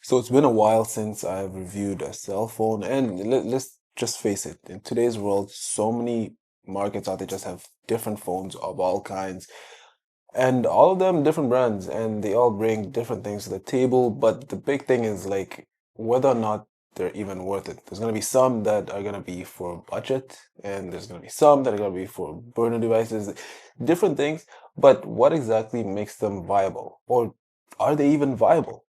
So it's been a while since I've reviewed a cell phone, and let's just face it, in today's world, so many markets out there just have different phones of all kinds, and all of them different brands, and they all bring different things to the table. But the big thing is like whether or not they're even worth it. There's gonna be some that are gonna be for budget, and there's gonna be some that are gonna be for burner devices, different things. But what exactly makes them viable, or are they even viable?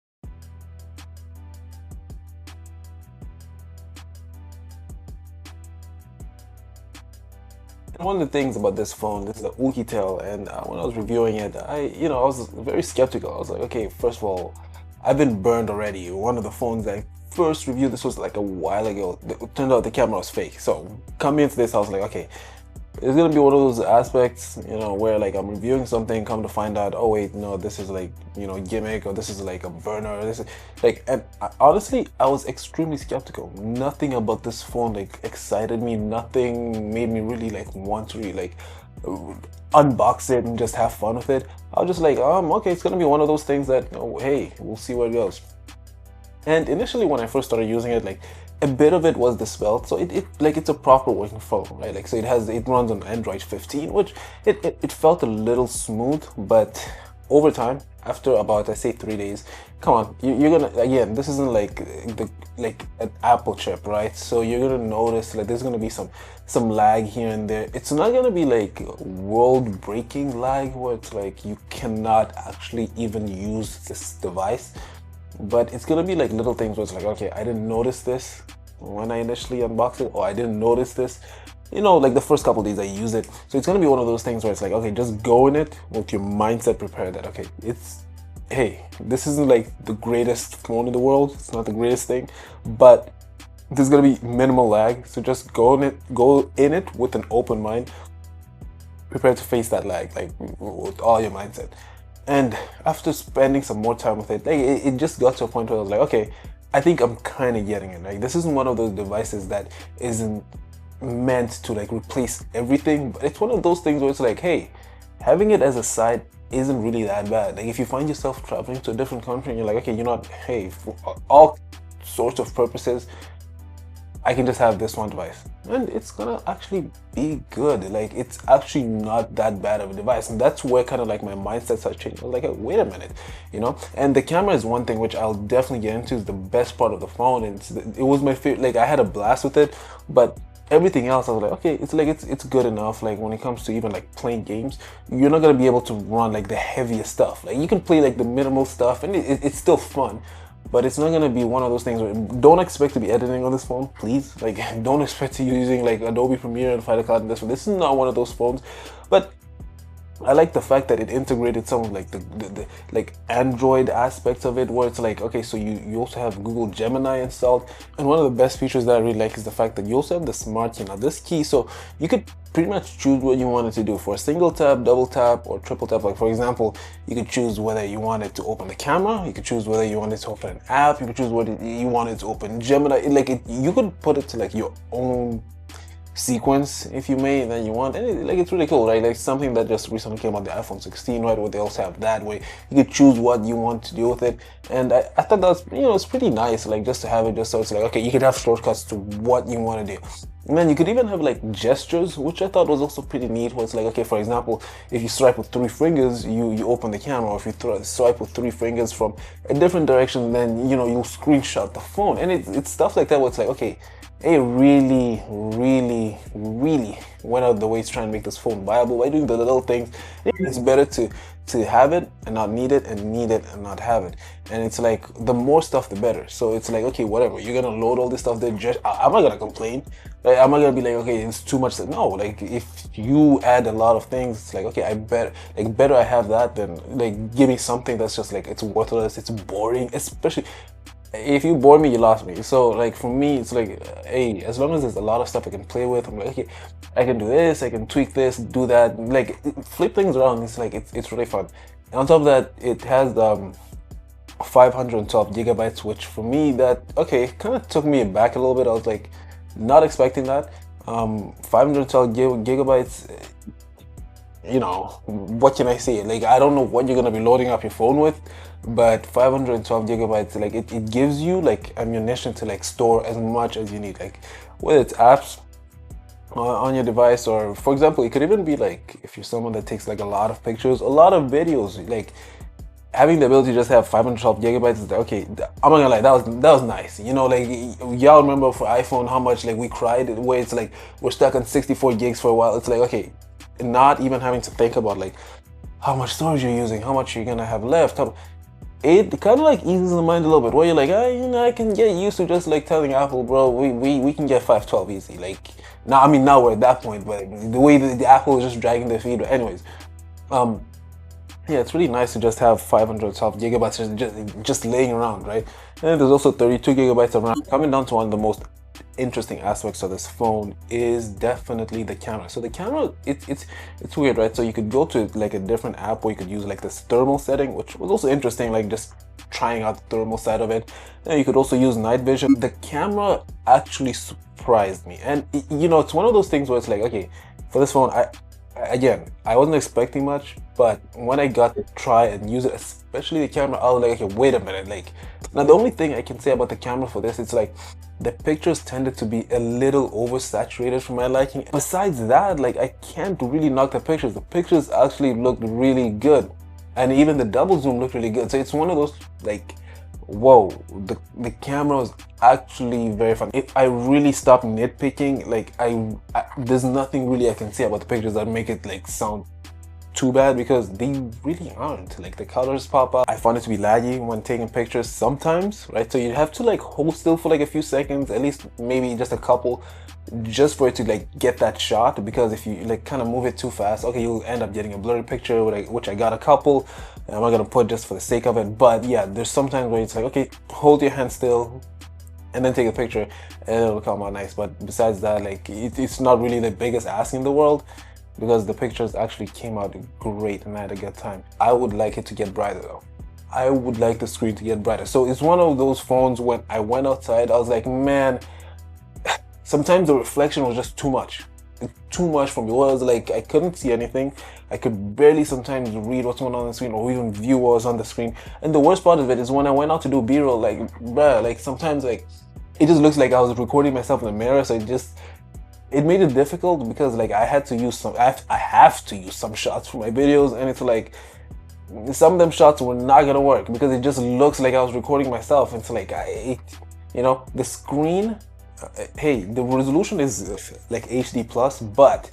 And one of the things about this phone, this is the OUKITEL, and when I was reviewing it, I was very skeptical. I was like, okay, first of all, I've been burned already. One of the phones I first reviewed, this was like a while ago. It turned out the camera was fake. So coming into this, I was like, okay, it's gonna be one of those aspects, where like I'm reviewing something, come to find out, oh wait, no, this is like, gimmick, or this is like a burner, or this is like, and honestly, I was extremely skeptical. Nothing about this phone like excited me. Nothing made me really like want to really like unbox it and just have fun with it. I was just like, okay, it's gonna be one of those things that, oh, hey, we'll see where it goes. And initially, when I first started using it, like a bit of it was dispelled. So it like it's a proper working phone, right? Like so it runs on Android 15, which it felt a little smooth, but over time, after about I say 3 days, come on, you're gonna again. This isn't like like an Apple chip, right? So you're gonna notice like there's gonna be some lag here and there. It's not gonna be like world-breaking lag where it's like you cannot actually even use this device. But it's gonna be like little things where it's like, okay, I didn't notice this when I initially unboxed it, or I didn't notice this, like the first couple days I use it. So it's gonna be one of those things where it's like, okay, just go in it with your mindset prepared that, okay, hey, this isn't like the greatest phone in the world. It's not the greatest thing, but there's gonna be minimal lag. So just go in it with an open mind, prepared to face that lag, like with all your mindset. And after spending some more time with it, like, it just got to a point where I was like, okay, I think I'm kind of getting it. Like, this isn't one of those devices that isn't meant to like replace everything, but it's one of those things where it's like, hey, having it as a side isn't really that bad. Like, if you find yourself traveling to a different country and you're like, okay, hey, for all sorts of purposes, I can just have this one device and it's gonna actually be good. Like, it's actually not that bad of a device. And that's where kind of like my mindset started changing. I was like, hey, wait a minute, and the camera is one thing which I'll definitely get into. Is the best part of the phone, and it was my favorite. Like, I had a blast with it, but everything else I was like, okay, it's good enough. Like, when it comes to even like playing games, you're not gonna be able to run like the heaviest stuff. Like, you can play like the minimal stuff and it's still fun. But it's not gonna be one of those things where don't expect to be editing on this phone, please. Like, don't expect to be using like Adobe Premiere and Final Cut on this one. This is not one of those phones. But I like the fact that it integrated some of like the like Android aspects of it, where it's like, okay, so you also have Google Gemini installed. And one of the best features that I really like is the fact that you also have the smart key. Now, this key, so you could pretty much choose what you wanted to do for a single tap, double tap, or triple tap. Like, for example, you could choose whether you wanted to open the camera, you could choose whether you wanted to open an app, you could choose whether you wanted to open Gemini. You could put it to like your own sequence, if you may, that you want. And it's really cool, right? Like, something that just recently came out, the iPhone 16, right, where they also have that way you could choose what you want to do with it. And I thought that was, it's pretty nice, like, just to have it, just so it's like, okay, you could have shortcuts to what you want to do. And then you could even have like gestures, which I thought was also pretty neat, where it's like, okay, for example, if you swipe with 3 fingers, you open the camera. Or if you swipe with 3 fingers from a different direction, then you'll screenshot the phone. And it's stuff like that where it's like, okay, it really, really, really went out of the way to try and make this phone viable by doing the little things. It's better to have it and not need it, and need it and not have it. And it's like, the more stuff, the better. So it's like, okay, whatever, you're gonna load all this stuff there. I'm not gonna complain. Like, I'm not gonna be like, okay, it's too much. No, like, if you add a lot of things, it's like, okay, better I have that than like give me something that's just like, it's worthless, it's boring. Especially if you bore me, you lost me. So like, for me, it's like, hey, as long as there's a lot of stuff I can play with, I'm like, okay, I can do this, I can tweak this, do that, like flip things around. It's like, it's really fun. And on top of that, it has 512 gigabytes, which for me, that, okay, kind of took me back a little bit. I was like, not expecting that. 512 gigabytes, you know, what can I say? Like, I don't know what you're gonna be loading up your phone with, but 512 gigabytes, like it gives you like ammunition to like store as much as you need, like whether it's apps on your device, or for example, it could even be like if you're someone that takes like a lot of pictures, a lot of videos, like having the ability to just have 512 gigabytes is like, okay, I'm not gonna lie, that was nice. You know, like y'all remember for iPhone how much like we cried where it's like we're stuck on 64 gigs for a while. It's like, okay, not even having to think about like how much storage you're using, how much you're gonna have left. It kind of like eases the mind a little bit where you're like, you know, I can get used to just like telling Apple, bro, we can get 512 easy. Like now, I mean, now we're at that point, but the way that the Apple is just dragging their feet. But anyways, yeah, it's really nice to just have 512 gigabytes just laying around, right? And there's also 32 gigabytes of RAM. Coming down to one of the most interesting aspects of this phone is definitely the camera. So the camera, it's weird, right? So you could go to like a different app where you could use like this thermal setting, which was also interesting, like just trying out the thermal side of it. And you could also use night vision. The camera actually surprised me, and you know, it's one of those things where it's like, okay, for this phone, I wasn't expecting much, but when I got to try and use it, especially the camera, I was like, okay, wait a minute. Like, now the only thing I can say about the camera for this, it's like the pictures tended to be a little oversaturated for my liking. Besides that, like, I can't really knock the pictures. The pictures actually looked really good, and even the double zoom looked really good. So it's one of those like, whoa, the camera was actually very fun. If I really stop nitpicking, like there's nothing really I can say about the pictures that make it like sound too bad, because they really aren't. Like the colors pop up. I find it to be laggy when taking pictures sometimes, right? So you have to like hold still for like a few seconds, at least maybe just a couple, just for it to like get that shot, because if you like kind of move it too fast, okay, you'll end up getting a blurry picture, which I got a couple. I'm not gonna put just for the sake of it, but yeah, there's sometimes where it's like, okay, hold your hand still and then take a picture and it'll come out nice. But besides that, like it's not really the biggest ask in the world, because the pictures actually came out great and I had a good time. I would like it to get brighter though. I would like the screen to get brighter. So it's one of those phones when I went outside, I was like, man, sometimes the reflection was just too much. Too much from me. It was like I couldn't see anything. I could barely sometimes read what's going on the screen or even view what was on the screen. And the worst part of it is when I went out to do B-roll, like, bruh, like sometimes like it just looks like I was recording myself in the mirror. So it made it difficult, because like I have to use some shots for my videos, and it's like some of them shots were not gonna work because it just looks like I was recording myself. It's like you know, the screen, hey, the resolution is like HD plus, but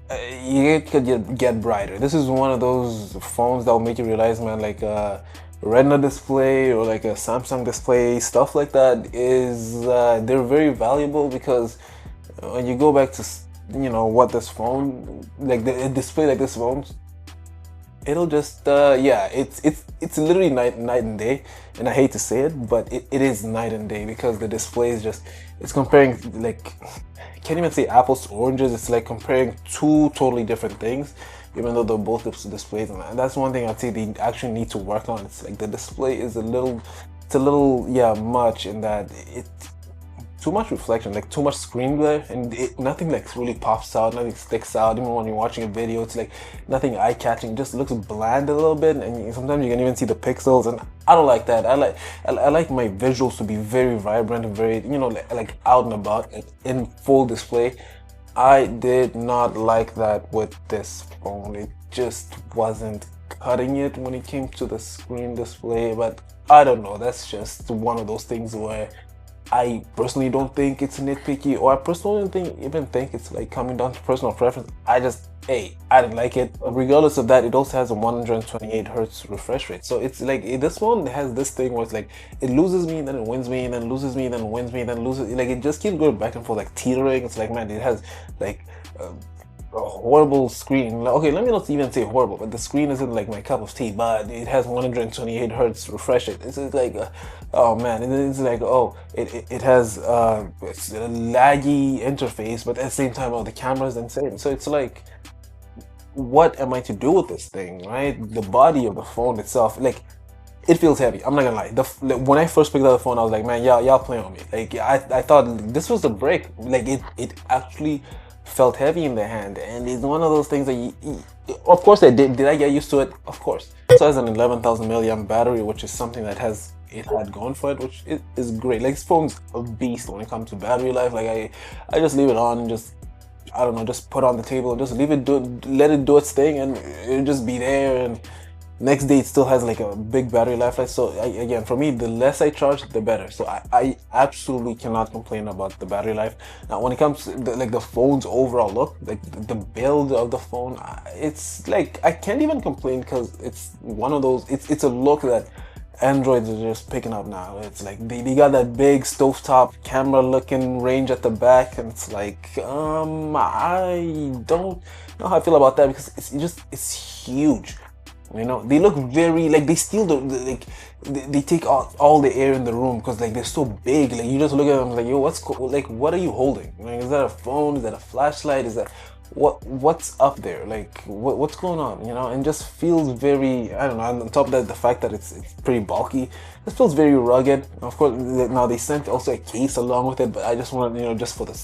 it could get brighter. This is one of those phones that will make you realize, man, like a Retina display or like a Samsung display, stuff like that is they're very valuable, because when you go back to, you know, what this phone, like a display like this phone, it'll just yeah, it's literally night and day. And I hate to say it, but it is night and day, because the display is just, it's comparing, like, I can't even say apples to oranges. It's like comparing two totally different things, even though they're both displays. And that's one thing I'd say they actually need to work on. It's like the display is a little yeah, much in that it too much reflection, like too much screen glare, and nothing like really pops out, nothing sticks out. Even when you're watching a video, it's like nothing eye-catching. It just looks bland a little bit, and sometimes you can even see the pixels, and I don't like that. I like my visuals to be very vibrant and very, you know, like out and about, like in full display. I did not like that with this phone. It just wasn't cutting it when it came to the screen display. But I don't know, that's just one of those things where I personally don't think it's nitpicky, or I personally don't even think it's like coming down to personal preference. I didn't like it. Regardless of that, it also has a 128 hertz refresh rate. So it's like this one has this thing where it's like it loses me, then it wins me, and then loses me, then wins me, then loses. Like it just keeps going back and forth, like teetering. It's like, man, it has like a horrible screen. Like, okay, let me not even say horrible, but the screen isn't like my cup of tea, but it has 128 hertz refresh rate. It's like oh man, it's like, oh, it has it's a laggy interface, but at the same time, oh, the camera's insane. So it's like, what am I to do with this thing, right? The body of the phone itself, like, it feels heavy. I'm not gonna lie. When I first picked up the phone, I was like, man, y'all playing on me. Like, I thought this was the brick. Like, it actually felt heavy in the hand, and it's one of those things that of course I did I get used to it? Of course. So it has an 11,000 milliamp battery, which is something that it had going for it, which is great. Like, this phone's a beast when it comes to battery life. Like, I just leave it on and just, I don't know, just put it on the table and just leave it let it do its thing, and it'll just be there, and next day it still has like a big battery life. So again, for me, the less I charge, the better. So I absolutely cannot complain about the battery life. Now, when it comes to the phone's overall look, like the build of the phone, it's like, I can't even complain, because it's one of those, it's a look that Androids are just picking up now. It's like they got that big stovetop camera looking range at the back, and it's like, I don't know how I feel about that, because it's huge. You know, they look very, like, they steal like, they take all the air in the room, because like they're so big. Like, you just look at them like, yo, what are you holding? Like, is that a phone? Is that a flashlight? Is that what's up there? Like, what's going on? You know, and just feels very, I don't know. And on top of that, the fact that it's pretty bulky, it feels very rugged. Of course, now they sent also a case along with it, but I just want, you know, just for the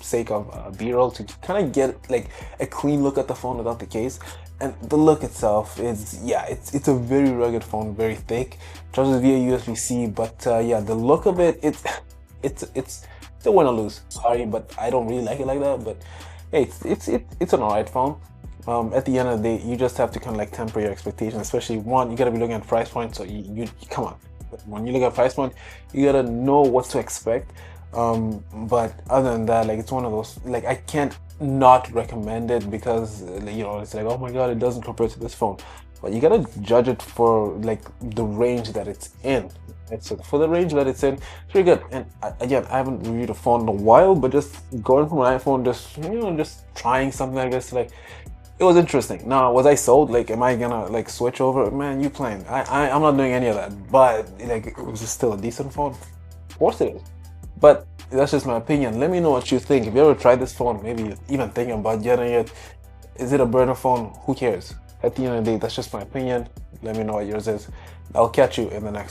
sake of B-roll, to kind of get like a clean look at the phone without the case. And the look itself is, yeah, it's a very rugged phone, very thick, charges via USB-C. But yeah, the look of it, it's a win or lose. Sorry, but I don't really like it like that. But hey, it's an alright phone. At the end of the day, you just have to kind of like temper your expectations. Especially, one, you gotta be looking at price point. So you come on, when you look at price point, you gotta know what to expect. But other than that, like, it's one of those, like, I can't not recommend it, because you know, it's like, oh my god, it doesn't compare to this phone. But you gotta judge it for like the range that it's in. So for the range that it's in, it's pretty good. And again, I haven't reviewed a phone in a while, but just going from an iPhone, just, you know, just trying something like this, like, it was interesting. Now, was I sold? Like, am I gonna like switch over? Man, you playing. I'm not doing any of that. But like, it was just still a decent phone. Of course it is. But that's just my opinion. Let me know what you think. If you ever tried this phone, maybe even thinking about getting it, is it a burner phone? Who cares? At the end of the day, that's just my opinion. Let me know what yours is. I'll catch you in the next one.